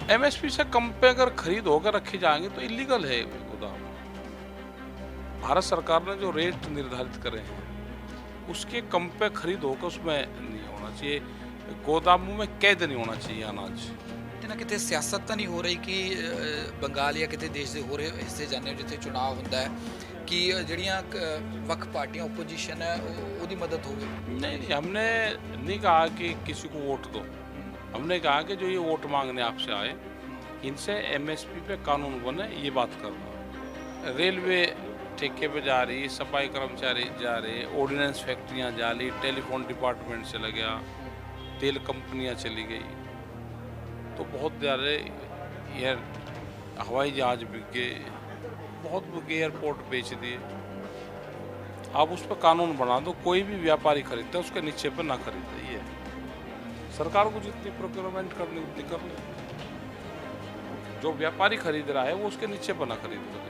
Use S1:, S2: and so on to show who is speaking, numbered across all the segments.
S1: MSP से कम पे अगर खरीद होकर रखे जाएंगे तो इलीगल है गोदाम। भारत सरकार ने जो रेट निर्धारित करे हैं उसके कम पे खरीद होकर उसमें नहीं होना चाहिए। गोदामों में कैद नहीं होना चाहिए अनाज।
S2: ਕਿਤੇ ਨਾ ਕਿਤੇ ਸਿਆਸਤ ਤਾਂ ਨਹੀਂ ਹੋ ਰਹੀ ਕਿ ਬੰਗਾਲ ਜਾਂ ਕਿਤੇ ਦੇਸ਼ ਦੇ ਹੋਰ ਹਿੱਸੇ ਜਾਂਦੇ ਹੋ ਜਿੱਥੇ ਚੁਣਾਵ ਹੁੰਦਾ ਹੈ ਕਿ ਜਿਹੜੀਆਂ ਵੱਖ ਪਾਰਟੀਆਂ ਓਪੋਜੀਸ਼ਨ ਹੈ ਉਹਦੀ ਮਦਦ ਹੋਵੇ।
S1: नहीं नहीं, हमने नहीं कहा कि किसी को वोट दो। हमने कहा कि जो ये वोट मांगने आपसे आए इनसे एमएसपी पे कानून बने, ये बात करना। रेलवे ठेके पे जा रही, सफाई कर्मचारी जा रहे, ऑर्डिनेंस फैक्ट्रियां जा रही, टेलीफोन डिपार्टमेंट चला गया, तेल कंपनियां चली गई, तो बहुत ज़्यादा एयर हवाई जहाज बिक गए, बहुत बिक गए, एयरपोर्ट बेच दिए। आप उस पर कानून बना दो, कोई भी व्यापारी खरीदता है उसके नीचे पर ना खरीदे। ये सरकार को जितनी प्रोक्योरमेंट करनी उतनी कर ले। जो व्यापारी खरीद रहा है वो उसके नीचे पर ना खरीद करे।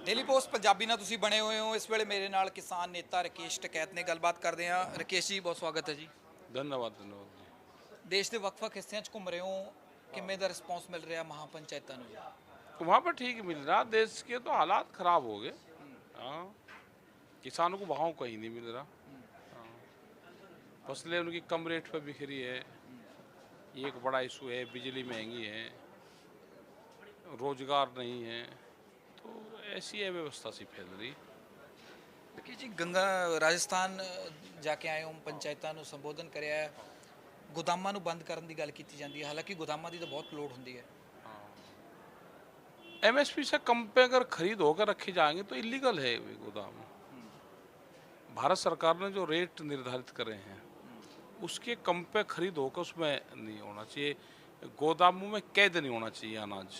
S2: ਡੇਲੀ ਪੋਸਟ ਪੰਜਾਬੀ ਨਾਲ ਤੁਸੀਂ ਬਣੇ ਹੋਏ ਹੋ। ਇਸ ਵੇਲੇ ਮੇਰੇ ਨਾਲ ਕਿਸਾਨ ਨੇਤਾ ਰਕੇਸ਼ ਟਕੈਤ ਨੇ ਗੱਲਬਾਤ ਕਰਦੇ ਹਾਂ। ਰਕੇਸ਼ ਜੀ ਬਹੁਤ ਸਵਾਗਤ ਹੈ ਜੀ।
S1: धन्यवाद धन्यवाद जी।
S2: ਦੇਸ਼ ਦੇ ਵੱਖ-ਵੱਖ ਹਿੱਸਿਆਂ 'ਚ ਘੁੰਮ ਰਹੇ ਹੋ, ਕਿਵੇਂ ਦਾ ਰਿਸਪੌਂਸ ਮਿਲ ਰਿਹਾ ਮਹਾਪੰਚਾਇਤਾਂ ਨੂੰ?
S1: तो वहाँ पर ठीक मिल रहा, देश के तो हालात खराब हो गए। हाँ, किसानों को भाव कहीं नहीं मिल रहा। हाँ, फसलें उनकी कम रेट पर बिखरी है, ये एक बड़ा इशू है। बिजली महंगी है, रोजगार नहीं है, तो ऐसी अव्यवस्था सी फैल रही।
S2: ਕਿ ਜੀ ਗੰਗਾ ਰਾਜਸਥਾਨ ਜਾ ਕੇ ਆਏ ਹੋ, ਪੰਚਾਇਤਾਂ ਨੂੰ ਸੰਬੋਧਨ ਕਰਿਆ ਹੈ, ਗੋਦਾਮਾਂ ਨੂੰ ਬੰਦ ਕਰਨ ਦੀ ਗੱਲ ਕੀਤੀ ਜਾਂਦੀ ਹੈ, ਹਾਲਾਂਕਿ ਗੋਦਾਮਾਂ ਦੀ ਤਾਂ ਬਹੁਤ ਲੋੜ ਹੁੰਦੀ ਹੈ।
S1: एमएसपी से कम पे अगर खरीद होकर रखे जाएंगे तो इलीगल है वे गोदाम। भारत सरकार ने जो रेट निर्धारित करे हैं उसके कम पे खरीद होकर उसमें नहीं होना चाहिए। गोदामों में कैद नहीं होना चाहिए अनाज।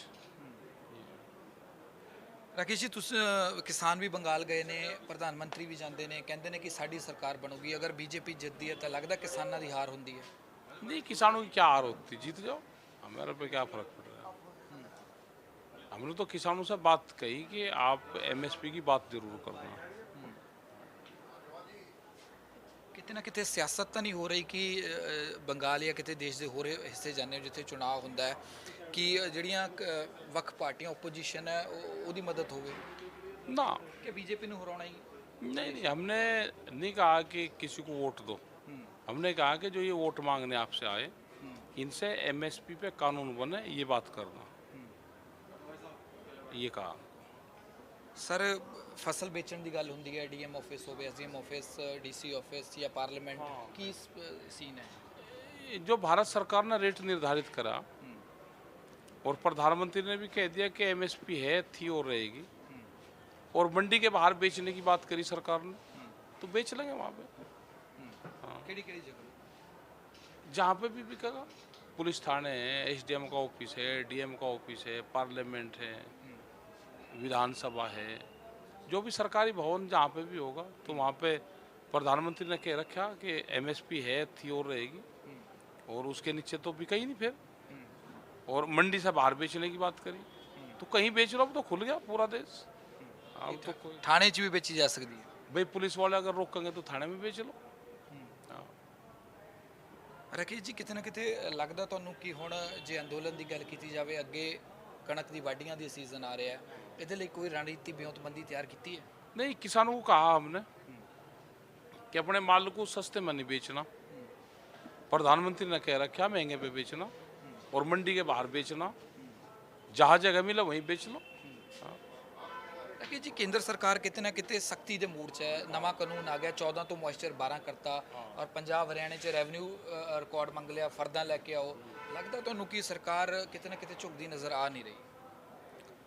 S2: ਰਾਕੇਸ਼ ਜੀ ਤੁਸੀਂ ਕਿਸਾਨ ਵੀ ਬੰਗਾਲ ਗਏ ਨੇ, ਪ੍ਰਧਾਨ ਮੰਤਰੀ ਵੀ ਜਾਂਦੇ ਨੇ, ਕਹਿੰਦੇ ਨੇ ਕਿ ਸਾਡੀ ਸਰਕਾਰ ਬਣੂਗੀ, ਅਗਰ ਬੀਜੇਪੀ ਜਿੱਤਦੀ ਹੈ ਤਾਂ ਲੱਗਦਾ ਕਿਸਾਨਾਂ ਦੀ ਹਾਰ ਹੁੰਦੀ ਹੈ।
S1: नहीं, किसानों की क्या हार होती, जीत जाओ, हमारे पे क्या फर्क पड़ रहा है। हमने तो किसानों से बात कही कि आप एमएसपी की बात जरूर करना।
S2: ਕਿਤੇ ਨਾ ਕਿਤੇ ਸਿਆਸਤ ਤਾਂ ਨਹੀਂ ਹੋ ਰਹੀ ਕਿ ਬੰਗਾਲ ਜਾਂ ਕਿਤੇ ਦੇਸ਼ ਦੇ ਹੋਰ ਹਿੱਸੇ ਜਾਂਦੇ ਹੋ ਜਿੱਥੇ ਚੁਣਾਵ ਹੁੰਦਾ ਹੈ ਕਿ ਜਿਹੜੀਆਂ ਵੱਖ ਪਾਰਟੀਆਂ ਓਪੋਜੀਸ਼ਨ ਹੈ ਉਹਦੀ ਮਦਦ ਹੋਵੇ
S1: ना
S2: ਕਿ ਬੀਜੇਪੀ ਨੂੰ ਹਰਾਉਣਾ ਹੀ?
S1: नहीं नहीं, हमने नहीं कहा कि किसी को वोट दो। हमने कहा कि जो ये वोट मांगने आपसे आए इनसे एमएसपी पे कानून बने, ये बात करना। ये कहा।
S2: ਸਰ ਫਸਲ ਵੇਚਣ ਦੀ ਗੱਲ ਹੁੰਦੀ ਹੈ, ਡੀਐਮ ਆਫਿਸ ਹੋਵੇ, ਐਸਡੀਐਮ ਆਫਿਸ, ਡੀਸੀ ਆਫਿਸ ਜਾਂ ਪਾਰਲੀਮੈਂਟ, ਕੀ ਸੀਨ है?
S1: ये जो भारत सरकार ने रेट निर्धारित करा और प्रधानमंत्री ने भी कह दिया कि एमएसपी है, थी और रहेगी, और मंडी के बाहर बेचने की बात करी सरकार ने, तो बेच लेंगे वहाँ पे।
S2: ਕਿਹੜੀ ਕਿਹੜੀ ਜਗ੍ਹਾ?
S1: जहाँ पे भी बिकेगा। पुलिस थाने है, एसडीएम का ऑफिस है, डीएम का ऑफिस है, पार्लियामेंट है, विधानसभा है, जो भी सरकारी भवन जहाँ पे भी होगा तो वहाँ पे प्रधानमंत्री ने कह रखा कि एमएसपी है, थी और रहेगी, और उसके नीचे तो बिका ही नहीं फिर। और मंडी से बाहर बेचने की बात करी, तो कहीं बेच लो, अब तो खुल गया पूरा देश। अब तो कोई
S2: ਥਾਣੇ 'ਚ ਵੀ ਵੇਚੀ ਜਾ ਸਕਦੀ ਹੈ।
S1: भाई पुलिस वाले अगर रोकेंगे तो थाने में बेच लो। हाँ।
S2: ਰਕੇਸ਼ ਜੀ ਕਿਤੇ ਨਾ ਕਿਤੇ ਲੱਗਦਾ ਤੁਹਾਨੂੰ ਕਿ ਹੁਣ ਜੇ ਅੰਦੋਲਨ ਦੀ ਗੱਲ ਕੀਤੀ ਜਾਵੇ, ਅੱਗੇ ਕਣਕ ਦੀ ਵਾਢੀਆਂ ਦੀ ਸੀਜ਼ਨ ਆ ਰਿਹਾ ਹੈ, ਇਹਦੇ ਲਈ ਕੋਈ ਰਣਨੀਤੀ ਵਿਉਂਤਬੰਦੀ ਤਿਆਰ ਕੀਤੀ ਹੈ?
S1: नहीं, किसानों को कहा हमने कि अपने माल को सस्ते में नहीं बेचना। प्रधानमंत्री ने कह रखा महंगे पे बेचना, और मंडी के बाहर बेचना, जहाँ जगह मिले वहीं बेच लो। हाँ।
S2: ਕਿ ਜੀ ਕੇਂਦਰ ਸਰਕਾਰ ਕਿਤੇ ਨਾ ਕਿਤੇ ਸਖਤੀ ਦੇ ਮੂਡ 'ਚ ਹੈ। ਨਵਾਂ ਕਾਨੂੰਨ ਆ ਗਿਆ, 14 ਤੋਂ ਮੋਇਸਚਰ 12 ਕਰਤਾ, ਔਰ ਪੰਜਾਬ ਹਰਿਆਣੇ 'ਚ ਰੈਵਨਿਊ ਰਿਕਾਰਡ ਮੰਗ ਲਿਆ, ਫਰਦਾਂ ਲੈ ਕੇ ਆਓ। ਲੱਗਦਾ ਤੁਹਾਨੂੰ ਕਿ ਸਰਕਾਰ ਕਿਤੇ ਨਾ ਕਿਤੇ ਝੁਕਦੀ ਨਜ਼ਰ ਆ ਨਹੀਂ ਰਹੀ?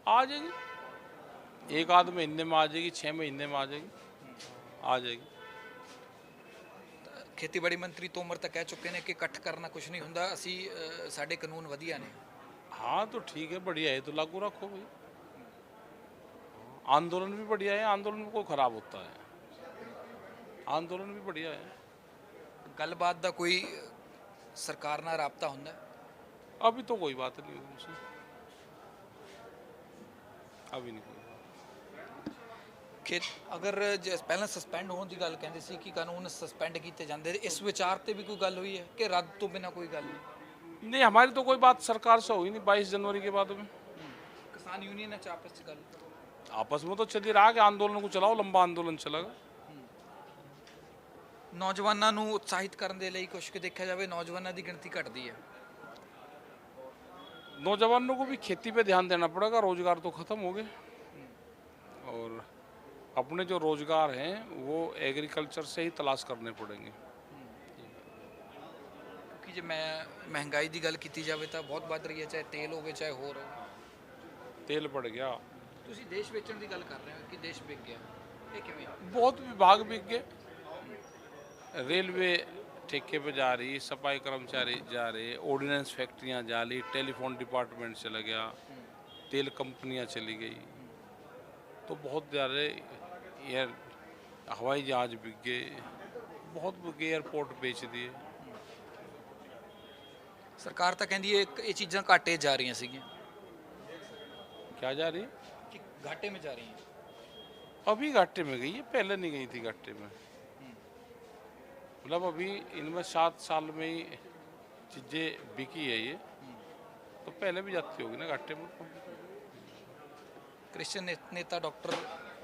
S1: आ जाएगी, एक आध महीने में आ जाएगी, 6 महीने में आ जाएगी, आ जाएगी।
S2: ਖੇਤੀਬਾੜੀ ਮੰਤਰੀ ਤੋਮਰ ਤਾਂ ਕਹਿ ਚੁੱਕੇ ਨੇ ਕਿ ਇਕੱਠ ਕਰਨਾ ਕੁਝ ਨਹੀਂ ਹੁੰਦਾ, ਅਸੀਂ ਸਾਡੇ ਕਾਨੂੰਨ ਵਧੀਆ ਨੇ।
S1: हाँ तो ठीक है, बढ़िया है तो लागू रखो भाई। आंदोलन भी बढ़िया है, आंदोलन में कोई खराब होता है, आंदोलन भी बढ़िया है।
S2: ਗੱਲਬਾਤ ਦਾ ਕੋਈ ਸਰਕਾਰ ਨਾਲ ਰਾਬਤਾ ਹੁੰਦਾ ਹੈ?
S1: अभी तो कोई बात नहीं हुई उनसे, अभी नहीं कोई।
S2: ਖੇਤ ਅਗਰ ਪਹਿਲਾਂ ਸਸਪੈਂਡ ਹੋਣ ਦੀ ਗੱਲ ਕਹਿੰਦੇ ਸੀ ਕਿ ਕਾਨੂੰਨ ਸਸਪੈਂਡ ਕੀਤੇ ਜਾਂਦੇ, ਇਸ ਵਿਚਾਰ ਤੇ ਵੀ ਕੋਈ ਗੱਲ ਹੋਈ ਹੈ ਕਿ ਰੱਦ ਤੋਂ ਬਿਨਾਂ ਕੋਈ ਗੱਲ ਨਹੀਂ?
S1: नहीं, हमारी तो कोई बात सरकार से हुई नहीं 22 जनवरी के बाद में।
S2: ਕਿਸਾਨ ਯੂਨੀਅਨ ਚ ਆਪਸ ਚ ਗੱਲ
S1: आपस में तो चल ही रहा है कि आंदोलन को चलाओ, लंबा आंदोलन चलेगा।
S2: ਨੌਜਵਾਨਾਂ ਨੂੰ ਉਤਸ਼ਾਹਿਤ ਕਰਨ ਦੇ ਲਈ ਕੁਝ ਕਿ ਦੇਖਿਆ ਜਾਵੇ ਨੌਜਵਾਨਾਂ ਦੀ ਗਿਣਤੀ ਘਟਦੀ ਹੈ
S1: नौजवानों को भी खेती पे ध्यान देना पड़ेगा, रोजगार तो खत्म हो गए। और अपने जो रोजगार हैं वो एग्रीकल्चर से ही तलाश करने पड़ेंगे।
S2: ਕਿਉਂਕਿ ਜੇ ਮੈਂ ਮਹਿੰਗਾਈ ਦੀ ਗੱਲ ਕੀਤੀ ਜਾਵੇ ਤਾਂ ਬਹੁਤ ਵੱਧ ਰਹੀ ਹੈ, ਚਾਹੇ ਤੇਲ ਹੋਵੇ ਚਾਹੇ ਹੋਰ ਹੋਵੇ।
S1: तेल बढ़ गया,
S2: ਤੁਸੀਂ ਦੇਸ਼ ਵੇਚਣ ਦੀ ਗੱਲ ਕਰ ਰਹੇ ਹੋ ਕਿ ਦੇਸ਼ ਵਿਕ ਗਿਆ, ਇਹ ਕਿਵੇਂ?
S1: बहुत विभाग बिक गए। रेलवे ठेके पे जा रही, सफाई कर्मचारी जा रहे, ऑर्डिनेंस फैक्ट्रियां जा रही, टेलीफोन डिपार्टमेंट चला गया, तेल कंपनियां चली गई, तो बहुत ज़्यादा एयर हवाई जहाज बिक गए, बहुत बिक गए, एयरपोर्ट बेच दिए।
S2: ਸਰਕਾਰ ਤਾਂ ਕਹਿੰਦੀ ਹੈ ਇਹ ਚੀਜ਼ਾਂ ਘਾਟੇ ਜਾ ਰਹੀਆਂ ਸੀਗੀਆਂ
S1: क्या जा रही?
S2: ਕਿ ਘਾਟੇ में जा रही हैं।
S1: अभी घाटे में गई है, पहले नहीं गई थी घाटे में। मतलब अभी इनमें 7 साल में ही चीज़ें बिकी है ये, तो पहले भी जाती होगी ना घाटे में।
S2: ਕ੍ਰਿਸਚਨ ਨੇਤਾ ਡਾਕਟਰ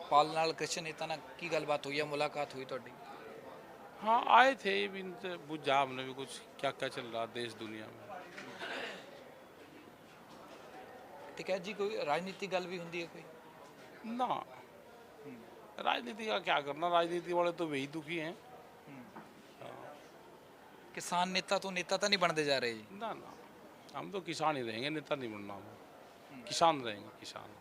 S2: ਪਾਲ ਨਾਲ ਕ੍ਰਿਸਚਨ ਨੇਤਾ ਨਾਲ ਕੀ ਗੱਲਬਾਤ ਹੋਈ ਹੈ, ਮੁਲਾਕਾਤ ਹੋਈ ਤੁਹਾਡੀ?
S1: हाँ आए थे, ये भी इनसे बुझा हमने भी कुछ क्या क्या चल रहा देश दुनिया में।
S2: ਠੀਕ ਹੈ ਜੀ, ਕੋਈ ਰਾਜਨੀਤੀ ਗੱਲ ਵੀ ਹੁੰਦੀ ਹੈ ਕੋਈ?
S1: ना, राजनीति का क्या करना, राजनीति वाले तो वही दुखी हैं।
S2: ਕਿਸਾਨ ਨੇਤਾ ਤੋਂ ਨੇਤਾ ਤਾਂ ਨਹੀਂ ਬਣਦੇ ਜਾ ਰਹੇ ਜੀ?
S1: ना ना, हम तो किसान ही रहेंगे, नेता नहीं बनना हमें, किसान रहेंगे, किसान।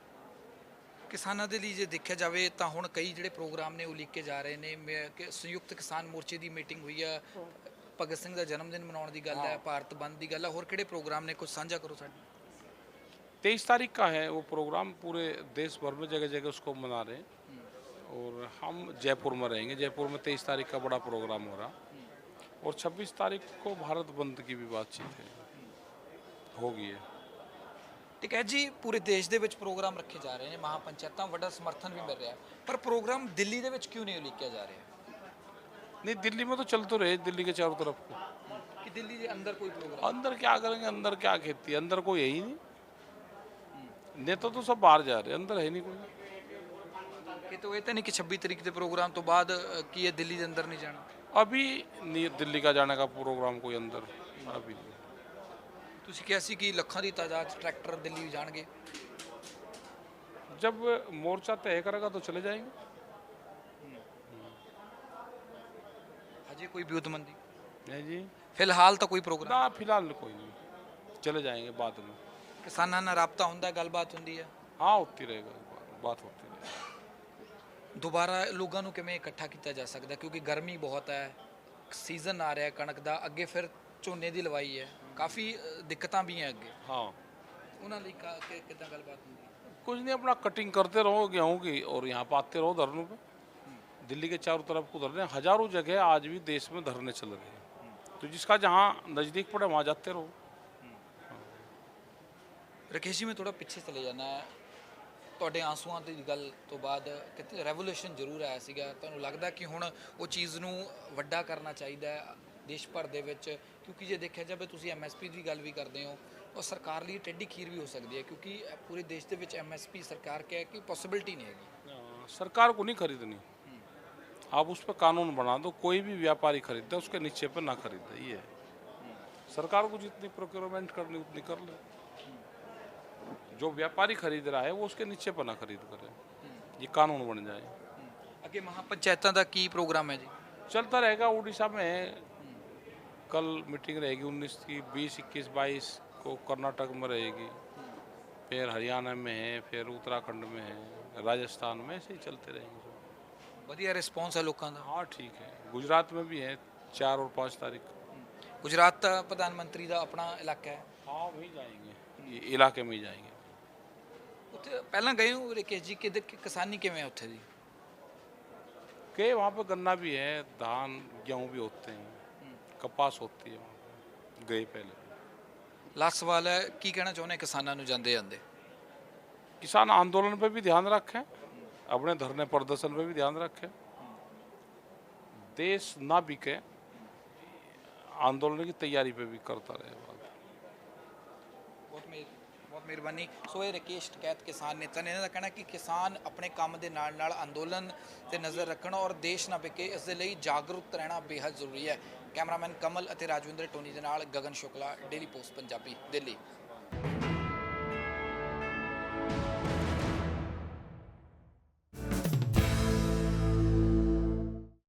S2: ਕਿਸਾਨਾਂ ਦੇ ਲਈ ਜੇ ਦੇਖਿਆ ਜਾਵੇ ਤਾਂ ਹੁਣ ਕਈ ਜਿਹੜੇ ਪ੍ਰੋਗਰਾਮ ਨੇ ਉਹ ਲੀਕੇ ਜਾ ਰਹੇ ਨੇ। ਕਿ ਸੰਯੁਕਤ ਕਿਸਾਨ ਮੋਰਚੇ ਦੀ ਮੀਟਿੰਗ ਹੋਈ ਆ, ਭਗਤ ਸਿੰਘ ਦਾ ਜਨਮ ਦਿਨ ਮਨਾਉਣ ਦੀ ਗੱਲ ਹੈ, ਭਾਰਤ ਬੰਦ ਦੀ ਗੱਲ ਹੈ, ਹੋਰ ਕਿਹੜੇ ਪ੍ਰੋਗਰਾਮ ਨੇ, ਕੁਝ ਸਾਂਝਾ ਕਰੋ ਸਾਡੇ।
S1: 23 तारीख का है वो प्रोग्राम, पूरे देश भर में जगह जगह उसको मना रहे हैं। और हम जयपुर में रहेंगे, जयपुर में 23 तारीख का बड़ा प्रोग्राम हो रहा, और 26 तारीख को भारत बंद की भी बातचीत है, होगी है।
S2: ਠੀਕ ਹੈ ਜੀ, ਪੂਰੇ ਦੇਸ਼ ਦੇ ਵਿੱਚ ਪ੍ਰੋਗਰਾਮ ਰੱਖੇ ਜਾ ਰਹੇ ਨੇ, ਮਹਾਪੰਚਾਇਤਾਂ ਵੱਡਾ ਸਮਰਥਨ ਵੀ ਮਿਲ ਰਿਹਾ, ਪਰ ਪ੍ਰੋਗਰਾਮ ਦਿੱਲੀ ਦੇ ਵਿੱਚ ਕਿਉਂ ਨਹੀਂ ਉਲੀਕਿਆ ਜਾ ਰਿਹਾ?
S1: नहीं, दिल्ली में तो चल तो रहे, दिल्ली के चारों तरफ को।
S2: ਕਿ ਦਿੱਲੀ ਦੇ ਅੰਦਰ ਕੋਈ ਪ੍ਰੋਗਰਾਮ?
S1: अंदर क्या करेंगे, अंदर क्या खेती है, अंदर कोई है ही नहीं। नेता तो सब बाहर जा रहे हैं, अंदर है नहीं कोई।
S2: ਕਿ ਤਾਂ ਇਹ ਤਾਂ ਨਹੀਂ ਕਿ 26 ਤਰੀਕ ਦੇ ਪ੍ਰੋਗਰਾਮ ਤੋਂ ਬਾਅਦ ਕੀ ਇਹ ਦਿੱਲੀ ਦੇ ਅੰਦਰ ਨਹੀਂ ਜਾਣਾ?
S1: अभी नहीं दिल्ली का जाने का प्रोग्राम कोई अंदर, अभी नहीं।
S2: ਤੁਸੀਂ ਕਿਹਾ ਸੀ ਕਿ ਲੱਖਾਂ ਦੀ ਤਾਦਾਦ 'ਚ ਟਰੈਕਟਰ ਦਿੱਲੀ ਜਾਣਗੇ।
S1: जब मोर्चा तय करेगा तो चले जाएंगे।
S2: ਹਜੇ ਕੋਈ ਵਿਉਂਤਬੰਦੀ
S1: नहीं जी,
S2: ਫਿਲਹਾਲ ਤਾਂ ਕੋਈ ਪ੍ਰੋਗਰਾਮ?
S1: ना फिलहाल कोई नहीं, चले जाएंगे बाद में।
S2: ਕਿਸਾਨਾਂ ਨਾਲ ਰਾਬਤਾ ਹੁੰਦਾ, ਗੱਲਬਾਤ ਹੁੰਦੀ ਹੈ?
S1: हाँ होती रहेगा, बात होती रहेगी।
S2: ਦੁਬਾਰਾ ਲੋਕਾਂ ਨੂੰ ਕਿਵੇਂ ਇਕੱਠਾ ਕੀਤਾ ਜਾ ਸਕਦਾ, ਕਿਉਂਕਿ ਗਰਮੀ ਬਹੁਤ ਹੈ, ਸੀਜ਼ਨ ਆ ਰਿਹਾ ਕਣਕ ਦਾ, ਅੱਗੇ ਫਿਰ ਝੋਨੇ ਦੀ ਲਵਾਈ ਹੈ, ਕਾਫੀ ਦਿੱਕਤਾਂ ਵੀ ਹੈ ਅੱਗੇ,
S1: हाँ
S2: ਉਹਨਾਂ ਲਈ ਕਿੱਦਾਂ ਗੱਲਬਾਤ ਹੁੰਦੀ ਹੈ?
S1: कुछ नहीं, अपना कटिंग करते रहो गेहूं की, और यहाँ पे आते रहो धरनों पे। दिल्ली के चारों तरफ को धरने, हजारों जगह आज भी देश में धरने चल रहे हैं, तो जिसका जहाँ नज़दीक पड़े वहाँ जाते रहो।
S2: ਰਕੇਸ਼ ਜੀ, ਮੈਂ ਥੋੜਾ ਪਿੱਛੇ ਚਲੇ ਜਾਣਾ ਹੈ। ਤੁਹਾਡੇ ਆਂਸੂਆਂ ਦੀ ਗੱਲ ਤੋਂ ਬਾਅਦ ਕਿਤੇ ਰੈਵੋਲੂਸ਼ਨ ਜ਼ਰੂਰ ਆਇਆ ਸੀਗਾ, ਤੁਹਾਨੂੰ ਲੱਗਦਾ ਕਿ ਹੁਣ ਉਹ ਚੀਜ਼ ਨੂੰ ਵੱਡਾ ਕਰਨਾ ਚਾਹੀਦਾ ਹੈ ਦੇਸ਼ ਭਰ ਦੇ ਵਿੱਚ? ਕਿਉਂਕਿ ਜੇ ਦੇਖਿਆ ਜਾਵੇ ਤੁਸੀਂ ਐਮਐਸਪੀ ਦੀ ਗੱਲ ਵੀ ਕਰਦੇ ਹੋ, ਉਹ ਸਰਕਾਰ ਲਈ ਟੇਢੀ ਖੀਰ ਵੀ ਹੋ ਸਕਦੀ ਹੈ, ਕਿਉਂਕਿ ਪੂਰੇ ਦੇਸ਼ ਦੇ ਵਿੱਚ ਐਮਐਸਪੀ ਸਰਕਾਰ ਕਹਿ ਕਿ ਪੋਸਿबिलिटी नहीं हैगी।
S1: सरकार को नहीं खरीदनी, आप उस पर कानून बना दो, कोई भी व्यापारी खरीदे उसके नीचे पर ना खरीदे, ये है। सरकार को जितनी प्रोक्योरमेंट करनी उतनी कर ले, जो व्यापारी खरीद रहा है वो उसके नीचे पर ना खरीद करे, ये कानून बन जाए।
S2: ਅੱਗੇ ਮਹਾਪੰਚਾਇਤਾਂ ਦਾ ਕੀ ਪ੍ਰੋਗਰਾਮ ਹੈ ਜੀ?
S1: चलता रहेगा, उड़ीसा में है, कल मीटिंग रहेगी 19 की, 20, 21, 22 को कर्नाटक में रहेगी, फिर हरियाणा में है, फिर उत्तराखंड में है, राजस्थान में, ऐसे ही चलते रहेंगे।
S2: ਵਧੀਆ ਰਿਸਪੌਂਸ ਹੈ ਲੋਕਾਂ ਦਾ?
S1: हाँ ठीक है, गुजरात में भी है 4 और 5 तारीख।
S2: ਗੁਜਰਾਤ ਦਾ ਪ੍ਰਧਾਨ ਮੰਤਰੀ ਦਾ ਆਪਣਾ ਇਲਾਕਾ ਹੈ,
S1: हाँ वहीं जाएंगे, ये इलाके में ही जाएंगे।
S2: ਉੱਥੇ ਪਹਿਲਾਂ ਗਏ ਹੋ ਰਕੇਸ਼ ਜੀ? ਕਿਤੇ ਕਿਸਾਨੀ ਕਿਵੇਂ ਹੈ ਉੱਥੇ ਦੀ?
S1: के वहाँ पे गन्ना भी है, धान गेहूँ भी होते हैं, कपास होती है वहाँ पे, गए पहले।
S2: ਲਾਸਟ ਸਵਾਲ ਹੈ, ਕੀ ਕਹਿਣਾ ਚਾਹੁੰਦੇ ਕਿਸਾਨਾਂ ਨੂੰ ਜਾਂਦੇ ਜਾਂਦੇ?
S1: किसान आंदोलन पे भी ध्यान रखें, अपने धरने प्रदर्शन पे भी ध्यान रखें, देश ना बिके, आंदोलन की तैयारी पे भी करता रहे बात।
S2: ਬਹੁਤ ਮਿਹਰਬਾਨੀ। ਸੋ ਇਹ ਰਕੇਸ਼ ਟਕੈਤ ਕਿਸਾਨ ਨੇਤਾ ਨੇ, ਇਹਨਾਂ ਦਾ ਕਹਿਣਾ ਕਿ ਕਿਸਾਨ ਆਪਣੇ ਕੰਮ ਦੇ ਨਾਲ ਨਾਲ ਅੰਦੋਲਨ ਤੇ ਨਜ਼ਰ ਰੱਖਣ ਔਰ ਦੇਸ਼ ਨਾ ਵਿਕੇ, ਇਸ ਦੇ ਲਈ ਜਾਗਰੂਕ ਰਹਿਣਾ ਬੇहद ਜ਼ਰੂਰੀ ਹੈ। ਕੈਮਰਾਮੈਨ ਕਮਲ ਅਤੇ ਰਾਜਵਿੰਦਰ ਟੋਨੀ ਦੇ ਨਾਲ ਗਗਨ ਸ਼ੁਕਲਾ, ਡੇਲੀ ਪੋਸਟ ਪੰਜਾਬੀ, ਦਿੱਲੀ।